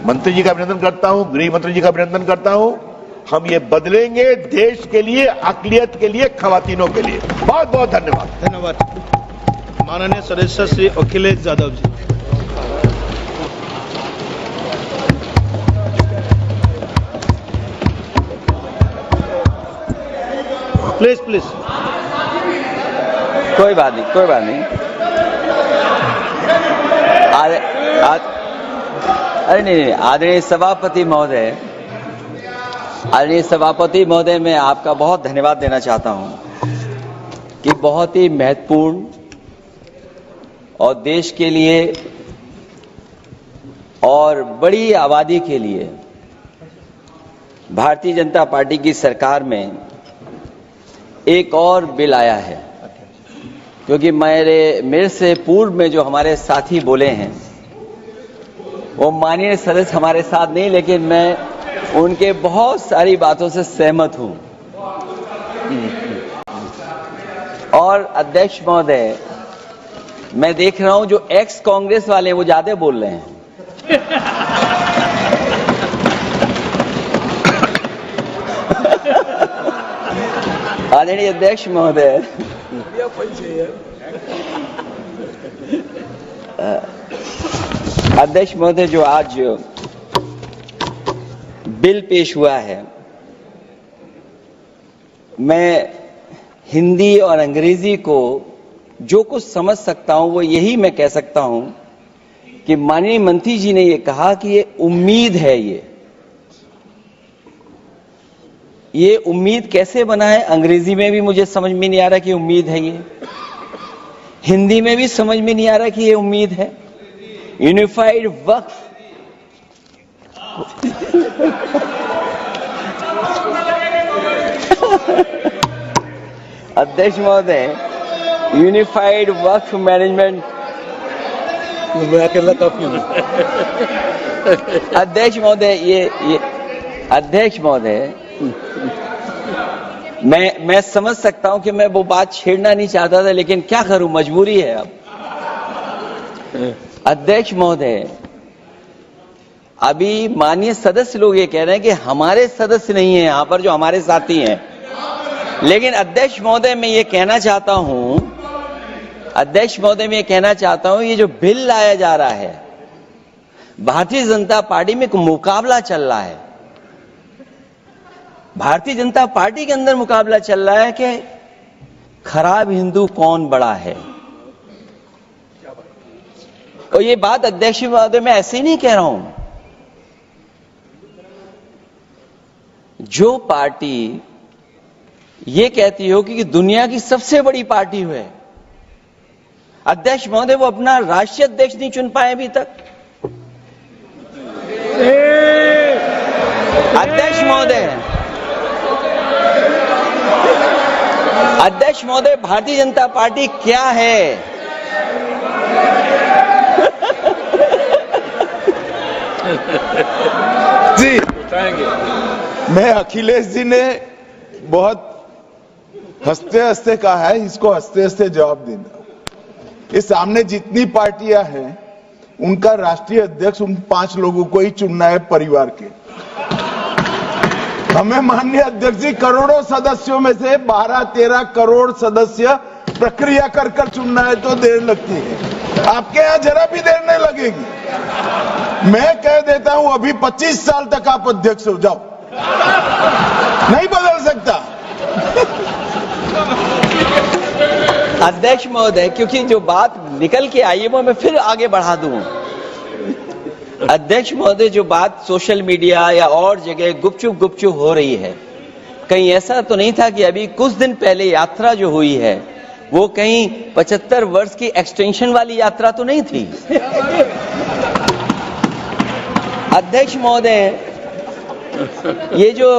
मंत्री जी का अभिनंदन करता हूं, गृह मंत्री जी का अभिनंदन करता हूं। हम ये बदलेंगे देश के लिए, अक़लियत के लिए, खवातीनों के लिए। बहुत बहुत धन्यवाद। धन्यवाद। माननीय सदस्य श्री अखिलेश यादव जी। प्लीज। कोई बात नहीं। अरे नहीं, आदरणीय सभापति महोदय, मैं आपका बहुत धन्यवाद देना चाहता हूं कि बहुत ही महत्वपूर्ण और देश के लिए और बड़ी आबादी के लिए भारतीय जनता पार्टी की सरकार में एक और बिल आया है, क्योंकि मेरे से पूर्व में जो हमारे साथी बोले हैं वो माननीय सदस्य हमारे साथ नहीं, लेकिन मैं उनके बहुत सारी बातों से सहमत हूं। और अध्यक्ष महोदय, मैं देख रहा हूं जो एक्स कांग्रेस वाले वो ज्यादा बोल रहे हैं। आदरणीय अध्यक्ष महोदय, जो आज बिल पेश हुआ है, मैं हिंदी और अंग्रेजी को जो कुछ समझ सकता हूं वो यही मैं कह सकता हूं कि माननीय मंत्री जी ने ये कहा कि ये उम्मीद है। ये उम्मीद कैसे बना है, अंग्रेजी में भी मुझे समझ में नहीं आ रहा कि उम्मीद है ये, हिंदी में भी समझ में नहीं आ रहा कि ये उम्मीद है। यूनिफाइड वक्फ अध्यक्ष महोदय, यूनिफाइड वक्फ मैनेजमेंट, अध्यक्ष महोदय, मैं समझ सकता हूं कि मैं वो बात छेड़ना नहीं चाहता था, लेकिन क्या करूं, मजबूरी है अब। अध्यक्ष महोदय, अभी माननीय सदस्य लोग ये कह रहे हैं कि हमारे सदस्य नहीं है यहां पर जो हमारे साथी हैं, लेकिन अध्यक्ष महोदय मैं ये कहना चाहता हूं, ये जो बिल लाया जा रहा है, भारतीय जनता पार्टी में एक मुकाबला चल रहा है। भारतीय जनता पार्टी के अंदर मुकाबला चल रहा है कि खराब हिंदू कौन बड़ा है। और ये बात अध्यक्ष महोदय मैं ऐसे ही नहीं कह रहा हूं। जो पार्टी ये कहती हो कि दुनिया की सबसे बड़ी पार्टी है, अध्यक्ष महोदय वो अपना राष्ट्रीय अध्यक्ष नहीं चुन पाए अभी तक। अध्यक्ष महोदय, भारतीय जनता पार्टी क्या है? जी, मैं अखिलेश जी ने बहुत हंसते हंसते कहा है, इसको हंसते हंसते जवाब देना। इस सामने जितनी पार्टियां हैं उनका राष्ट्रीय अध्यक्ष उन 5 लोगों को ही चुनना है परिवार के। हमें माननीय अध्यक्ष जी करोड़ों सदस्यों में से 12-13 करोड़ सदस्य प्रक्रिया कर कर चुनना है तो देर लगती है। आपके यहां जरा भी देर नहीं लगेगी। मैं कह देता हूं अभी 25 साल तक आप अध्यक्ष हो जाओ, नहीं बदल सकता। अध्यक्ष महोदय, क्योंकि जो बात निकल के आई है वो मैं फिर आगे बढ़ा दूं। अध्यक्ष महोदय, जो बात सोशल मीडिया या और जगह गुपचुप हो रही है, कहीं ऐसा तो नहीं था कि अभी कुछ दिन पहले यात्रा जो हुई है वो कहीं 75 वर्ष की एक्सटेंशन वाली यात्रा तो नहीं थी। अध्यक्ष महोदय, ये जो